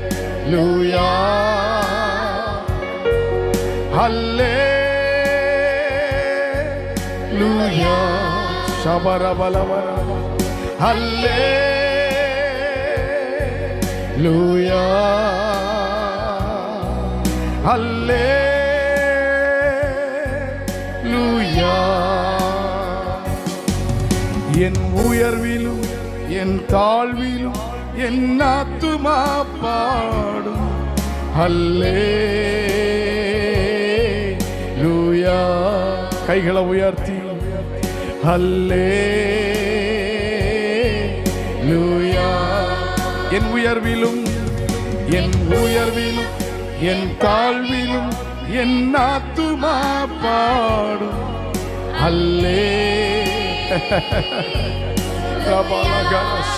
ஹல்லேலூயா ஹல்லேலூயா ஷபரபலவர ஹல்லேலூயா ஹல்லேலூயா. என் உயர்விலும் என் தாழ்விலும் என் ஆத்துமா பாடும் ஹல்லேலூயா. கைகளை உயர்த்தி ஹல்லேலூயா. என் உயர்விலும் என் தாழ்விலும் என் ஆத்துமா பாடும் ஹல்லேலூயா.